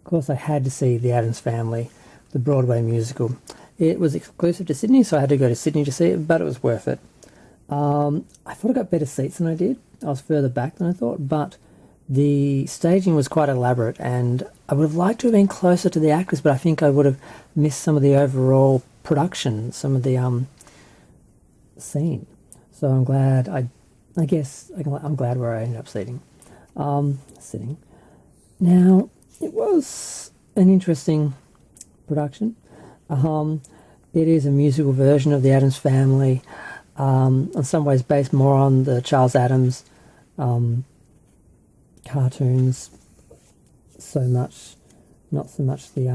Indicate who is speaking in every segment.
Speaker 1: course, I had to see The Addams Family, the Broadway musical. It was exclusive to Sydney, so I had to go to Sydney to see it, but it was worth it. I thought I got better seats than I did. I was further back than I thought, but the staging was quite elaborate, and I would have liked to have been closer to the actors, but I think I would have missed some of the overall production, some of the scene. So I'm glad. I'm glad where I ended up sitting. Now, it was an interesting production. It is a musical version of The Addams Family, in some ways based more on the Charles Addams cartoons, not so much the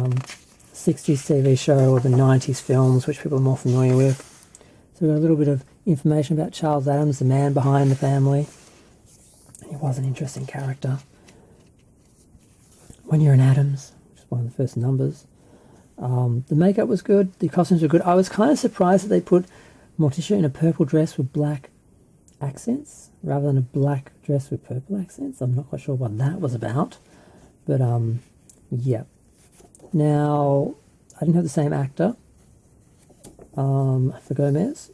Speaker 1: 60s TV show or the 90s films, which people are more familiar with. So we got a little bit of information about Charles Addams, the man behind the family. He was an interesting character. When You're an Addams, which is one of the first numbers. The makeup was good, the costumes were good. I was kind of surprised that they put Morticia in a purple dress with black accents rather than a black dress with purple accents. I'm not quite sure what that was about, but yeah. Now, I didn't have the same actor for Gomez.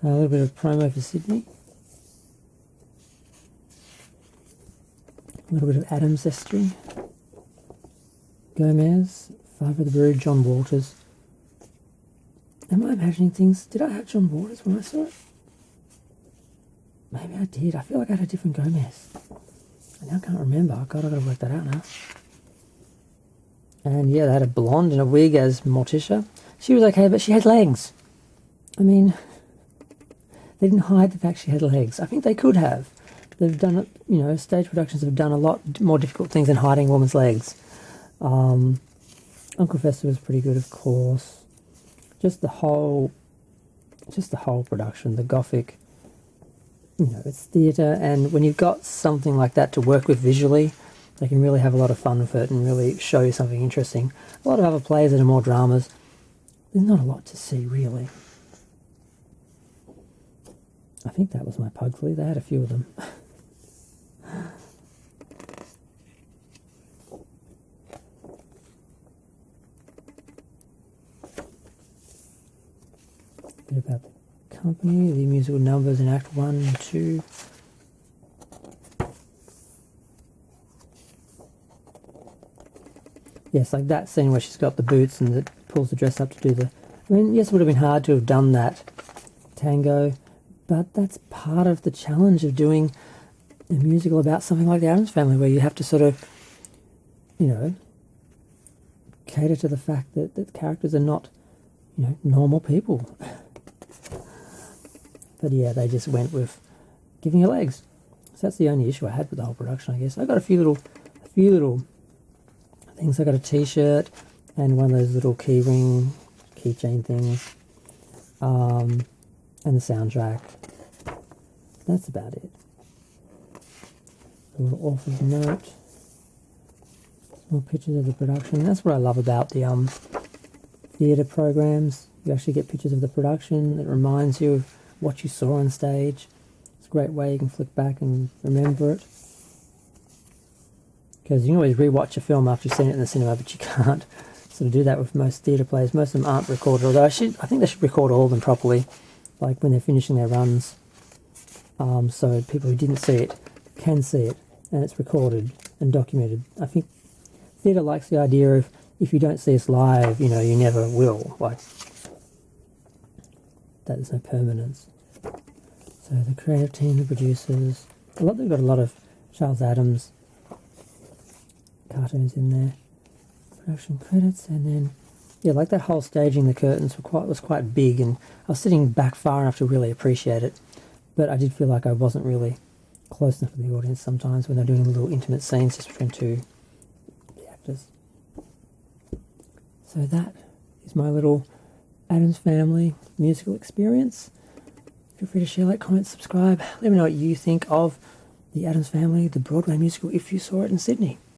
Speaker 1: A little bit of promo for Sydney. A little bit of Addams history. Gomez, Father of the Brood, John Waters. Am I imagining things? Did I have John Waters when I saw it? Maybe I did. I feel like I had a different Gomez. I now can't remember. God, I've got to work that out now. And yeah, they had a blonde and a wig as Morticia. She was okay, but she had legs. I mean, they didn't hide the fact she had legs. I think they could have. They've done it, stage productions have done a lot more difficult things than hiding a woman's legs. Uncle Fester was pretty good, of course. Just the whole production, the Gothic, it's theatre, and when you've got something like that to work with visually, they can really have a lot of fun with it and really show you something interesting. A lot of other plays that are more dramas, there's not a lot to see, really. I think that was my Pugsley. They had a few of them. Bit about the company, the musical numbers in Act 1 and 2. Yes, like that scene where she's got the boots and it pulls the dress up to do the... I mean, yes, it would have been hard to have done that tango, but that's part of the challenge of doing a musical about something like the Addams Family, where you have to sort of, cater to the fact that the characters are not, normal people. But yeah, they just went with giving her legs. So that's the only issue I had with the whole production, I guess. I got a few little things. I got a T-shirt and one of those little keychain things, and the soundtrack. That's about it. A little author's note. More pictures of the production. That's what I love about the theatre programs. You actually get pictures of the production. It reminds you of what you saw on stage. It's a great way you can flick back and remember it. Because you can always rewatch a film after you've seen it in the cinema, but you can't sort of do that with most theatre plays. Most of them aren't recorded, although I think they should record all of them properly, like when they're finishing their runs. So people who didn't see it can see it, and it's recorded and documented. I think theatre likes the idea of, if you don't see us live, you never will. Like, that is no permanence. So the creative team, the producers, they've got a lot of Charles Addams cartoons in there. Production credits, and then like that whole staging, the curtains was quite big, and I was sitting back far enough to really appreciate it. But I did feel like I wasn't really close enough to the audience sometimes when they're doing little intimate scenes just between the actors. So that is my little Addams Family musical experience. Feel free to share, like, comment, subscribe. Let me know what you think of the Addams Family, the Broadway musical, if you saw it in Sydney.